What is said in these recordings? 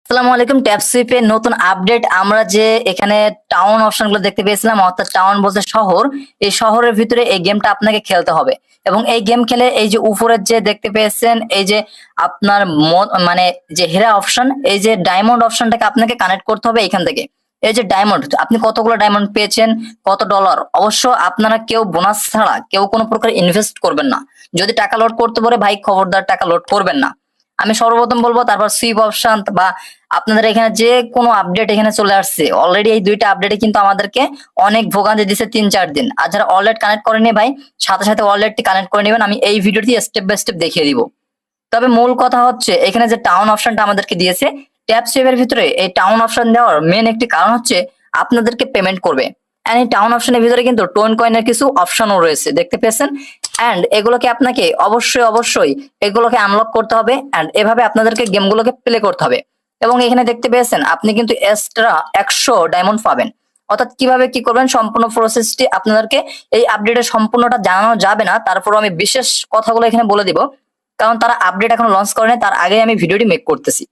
আসসালামু আলাইকুম। ট্যাপসুইপের নতুন আপডেট আমরা যে এখানে টাউন অপশনগুলো দেখতে পেয়েছিলাম, অর্থাৎ টাউন বলতে শহর। এই শহরের ভিতরে এই গেমটা আপনাকে খেলতে হবে এবং এই গেম খেলে এই যে উপরের যে দেখতে পেয়েছেন এই যে আপনার মানে যে হেরা অপশন, এই যে ডায়মন্ড অপশনটাকে আপনাকে কানেক্ট করতে হবে এখান থেকে। এই যে ডায়মন্ড, আপনি কতগুলো ডায়মন্ড পেয়েছেন, কত ডলার, অবশ্য আপনারা কেউ বোনাস ছাড়া কেউ কোনো প্রকার ইনভেস্ট করবেন না। যদি টাকা লোড করতে পারে ভাই খবরদার টাকা লোড করবেন না। আমি সর্বপ্রথম বলবো, তারপর সুইপ অপশন বা আপনাদের এখানে যে কোনো আপডেট এখানে চলে আসছে অলরেডি। এই দুইটা আপডেটে কিন্তু আমাদেরকে অনেক ভোগান্তি দিচ্ছে 3-4 দিন। আর যারা অলরেডি কানেক্ট করেনি ভাই, সাথে সাথে অলরেডি কানেক্ট করে নেবেন। আমি এই ভিডিওটি স্টেপ বাই স্টেপ দেখিয়ে দিব। তবে মূল কথা হচ্ছে এখানে যে টাউন অপশনটা আমাদেরকে দিয়েছে ট্যাপ সেভের ভিতরে, এই টাউন অপশন দেওয়ার মেন একটি কারণ হচ্ছে আপনাদেরকে পেমেন্ট করবে। এন্ড এই টাউন অপশনের ভিতরে কিন্তু টোন কয়েনের কিছু অপশনও রয়েছে, দেখতে পেয়েছেন। এন্ড এগুলোকে আপনাকে অবশ্যই এগুলোকে আনলক করতে হবে এন্ড এভাবে আপনাদেরকে গেমগুলোকে প্লে করতে হবে। এবং এখানে দেখতে পেয়েছেন আপনি কিন্তু এক্সট্রা 100 ডায়মন্ড পাবেন। অর্থাৎ কিভাবে কি করবেন সম্পূর্ণ প্রসেসটি আপনাদেরকে এই আপডেটের সম্পূর্ণটা জানানো যাবে না, তারপরও আমি বিশেষ কথাগুলো এখানে বলে দিব, কারণ তারা আপডেট এখন লঞ্চ করে নাই, তার আগে আমি ভিডিওটি মেক করতেছি।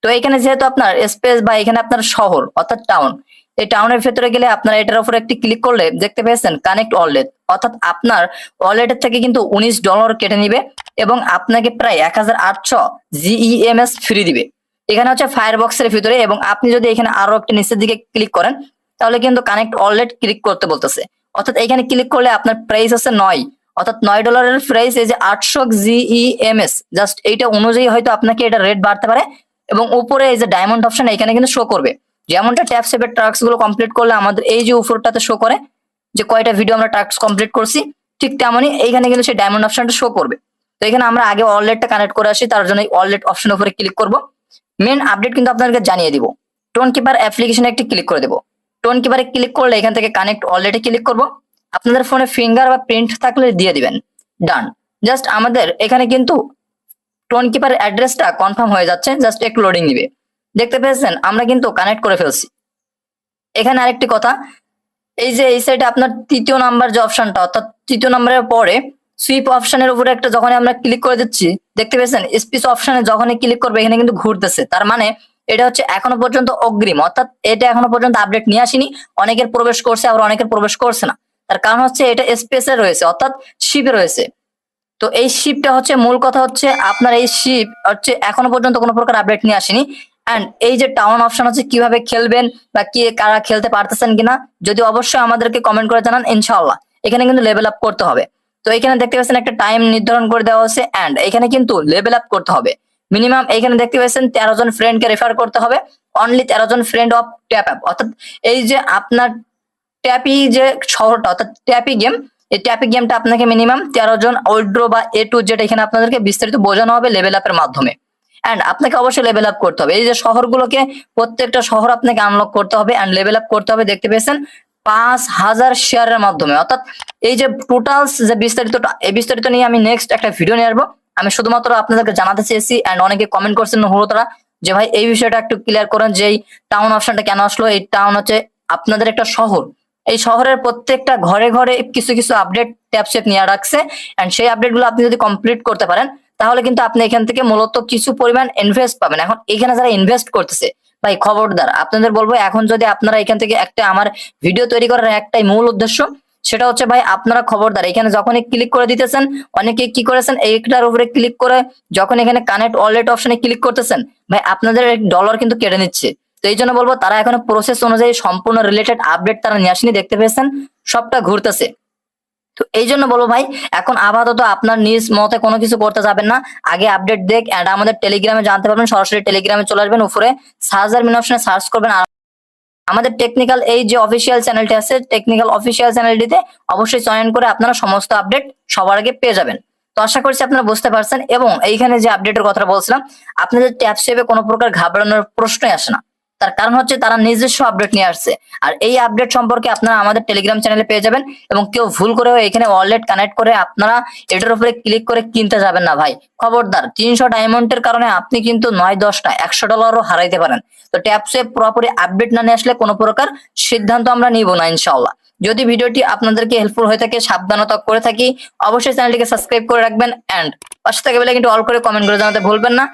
তো এখানে যেহেতু আপনার স্পেস বা এখানে আপনার শহর অর্থাৎ টাউন, এই টাউনের ভেতরে গেলে আপনার এটার উপরে একটি ক্লিক করলে দেখতে পেয়েছেন কানেক্ট ওয়ালেট, অর্থাৎ আপনার ওয়ালেটের থেকে কিন্তু $19 কেটে নিবে এবং আপনাকে প্রায় 1800 GEMS ফ্রি দিবে। এখানে হচ্ছে ফায়ার বক্সের ভিতরে। এবং আপনি যদি এখানে আরো একটা নিচের দিকে ক্লিক করেন তাহলে কিন্তু কানেক্ট ওয়ালেট ক্লিক করতে বলতেছে। অর্থাৎ এখানে ক্লিক করলে আপনার প্রাইস আছে 9, অর্থাৎ $9 প্রাইস। এই যে 800 GEMS, জাস্ট এইটা অনুযায়ী হয়তো আপনাকে এটা রেট বাড়তে পারে। এবং উপরে এই যে ডায়মন্ড অপশন এখানে কিন্তু শো করবে, যেমনটা ট্যাপ সেভের টাস্ক গুলো কমপ্লিট করলে আমাদের এই যে উপরটাতে শো করে যে কয়টা ভিডিও আমরা টাস্ক কমপ্লিট করছি, ঠিক তেমনই এইখানে কিন্তু সেই ডায়মন্ড অপশনটা শো করবে। তো এখানে আমরা আগে ওয়ালেটটা কানেক্ট করে আসি, তার জন্য ওয়ালেট অপশনের উপরে ক্লিক করব। মেন আপডেট কিন্তু আপনাদেরকে জানিয়ে দিব। টোন কিপার অ্যাপ্লিকেশনে একটি ক্লিক করে দেবো। টোন কিপারে ক্লিক করলে এখান থেকে কানেক্ট ওয়ালেটে ক্লিক করব। আপনাদের ফোনে ফিঙ্গার বা প্রিন্ট থাকলে দিয়ে দিবেন, ডান। জাস্ট আমাদের এখানে কিন্তু টোন কিপার অ্যাড্রেসটা কনফার্ম হয়ে যাচ্ছে, জাস্ট একটু লোডিং নিবে। দেখতে পেয়েছেন আমরা কিন্তু কানেক্ট করে ফেলছি। এখানে আরেকটি কথা, এই যে এই সাইডে আপনার তৃতীয় নাম্বার যে অপশনটা, অর্থাৎ তৃতীয় নাম্বারের পরে সুইপ অপশনের উপরে একটা যখন আমরা ক্লিক করে দিচ্ছি, দেখতে পেয়েছেন স্পিচ অপশনে যখনই ক্লিক করবে এখানে কিন্তু ঘুরতেছে। তার মানে এটা হচ্ছে এখনো পর্যন্ত অগ্রিম, অর্থাৎ এটা এখনো পর্যন্ত আপডেট নিয়ে আসেনি। অনেকের প্রবেশ করছে আবার অনেকের প্রবেশ করছে না। তার কারণ হচ্ছে এটা স্পেসে রয়েছে, অর্থাৎ শিপে রয়েছে। তো এই শিপটা হচ্ছে মূল কথা হচ্ছে আপনার এই শিপ হচ্ছে এখনো পর্যন্ত কোনো প্রকার আপডেট নিয়ে আসেনি। এন্ড এই যে টাউন অপশন হচ্ছে কিভাবে খেলবেন বা কি কারা খেলতে পারতেছেন কিনা, যদি অবশ্যই আমাদেরকে কমেন্ট করে জানান ইনশাআল্লাহ। এখানে কিন্তু লেভেল আপ করতে হবে। তো এখানে দেখতে পাচ্ছেন একটা টাইম নির্ধারণ করে দেওয়া হচ্ছে এন্ড এখানে কিন্তু লেভেল আপ করতে হবে। মিনিমাম এখানে দেখতে পাচ্ছেন 13 জন ফ্রেন্ডকে রেফার করতে হবে। অনলি 13 জন ফ্রেন্ড অফ ট্যাপ অ্যাপ, অর্থাৎ এই যে আপনার ট্যাপি যে শহরটা অর্থাৎ ট্যাপি গেম, এই ট্যাপি গেমটা আপনাকে মিনিমাম 13 জন উইথড্র বা এ টু জেড এখানে আপনাদেরকে বিস্তারিত বোঝানো হবে লেভেল আপের মাধ্যমে। এন্ড আপনাকে অবশ্যই লেভেল আপ করতে হবে। এই যে শহরগুলোকে প্রত্যেকটা শহর আপনাকে আনলক করতে হবে এন্ড লেভেল আপ করতে হবে। দেখতে পেয়েছেন 5000 শেয়ারের মাধ্যমে। অর্থাৎ এই যে টোটাল যে বিস্তারিতটা, এই বিস্তারিত নিয়ে আমি নেক্সট একটা ভিডিও নিয়ে আসবো। আমি শুধুমাত্র আপনাদেরকে জানাতে চেয়েছি এন্ড অনেকে কমেন্ট করছেন হলোতারা যে ভাই এই বিষয়টা একটু ক্লিয়ার করেন যে এই টাউন অপশনটা কেন আসলো। এই টাউন হচ্ছে আপনাদের একটা শহর, এই শহরের প্রত্যেকটা ঘরে ঘরে কিছু কিছু আপডেট ট্যাপসেট নিয়ে রাখছে এন্ড সেই আপডেট গুলো আপনি যদি কমপ্লিট করতে পারেন তাহলে কিন্তু আপনি এখান থেকে মূলত কিছু পরিমাণ ইনভেস্ট পাবেন। এখন এখানে যারা ইনভেস্ট করতেছে ভাই খবরদার, আপনাদের বলবো এখন যদি আপনারা এখান থেকে একটা আমার ভিডিও তৈরি করার একটাই মূল উদ্দেশ্য, সেটা হচ্ছে ভাই আপনারা খবরদার এখানে যখনই ক্লিক করে দিতেছেন, অনেকে কি করেছেন এইটার উপরে ক্লিক করে যখন এখানে কানেক্ট ওয়ালেট অপশনে ক্লিক করতেছেন ভাই আপনাদের ডলার কিন্তু কেটে নিচ্ছে। তো এই জন্য বলবো তারা এখনো প্রসেস অনুযায়ী সম্পূর্ণ রিলেটেড আপডেট তারা নিয়ে আসেনি। দেখতে পেয়েছেন সবটা ঘুরতেছে। তো এই জন্য বলবো ভাই এখন আপাতত আপনার নিজ মতে কোনো কিছু করতে যাবেন না, আগে আপডেট দেখ। এন্ড আমাদের টেলিগ্রামে জানতে পারবেন, সরাসরি টেলিগ্রামে চলে আসবেন, উপরে সার্চ মেনু অপশনে সার্চ করবেন। আর আমাদের টেকনিক্যাল এই যে অফিসিয়াল চ্যানেলটি আছে, টেকনিক্যাল অফিসিয়াল চ্যানেলটিতে অবশ্যই জয়েন করে আপনারা সমস্ত আপডেট সবার আগে পেয়ে যাবেন। তো আশা করছি আপনারা বুঝতে পারছেন। এবং এইখানে যে আপডেটের কথা বলছিলাম, আপনাদের ট্যাব সেভে কোনো প্রকার ঘাবড়ানোর প্রশ্নই আসে না। তার কারণ হচ্ছে তারা নিজস্ব আপডেট নিয়ে আসছে। আর এই আপডেট সম্পর্কে আপনারা আমাদের টেলিগ্রাম চ্যানেলে পেয়ে যাবেন। এবং কেউ ভুল করেও এখানে ওয়ালেট কানেক্ট করে আপনারা এটার উপরে ক্লিক করে কিনতে যাবেন না ভাই, খবরদার। 300 ডায়মন্ডের কারণে আপনি কিন্তু 9-10 না $100 হারাইতে পারেন। তো ট্যাব সেভ পুরোপুরি আপডেট না নিয়ে আসলে কোনো প্রকার সিদ্ধান্ত আমরা নিব না ইনশাআল্লাহ। যদি ভিডিওটি আপনাদেরকে হেল্পফুল হয়ে থাকে, সাবধানতা করে থাকি, অবশ্যই চ্যানেলটিকে সাবস্ক্রাইব করে রাখবেন এন্ড পাশে থেকে বেল আইকনটি অল করে কমেন্ট করে জানাতে ভুলবেন না।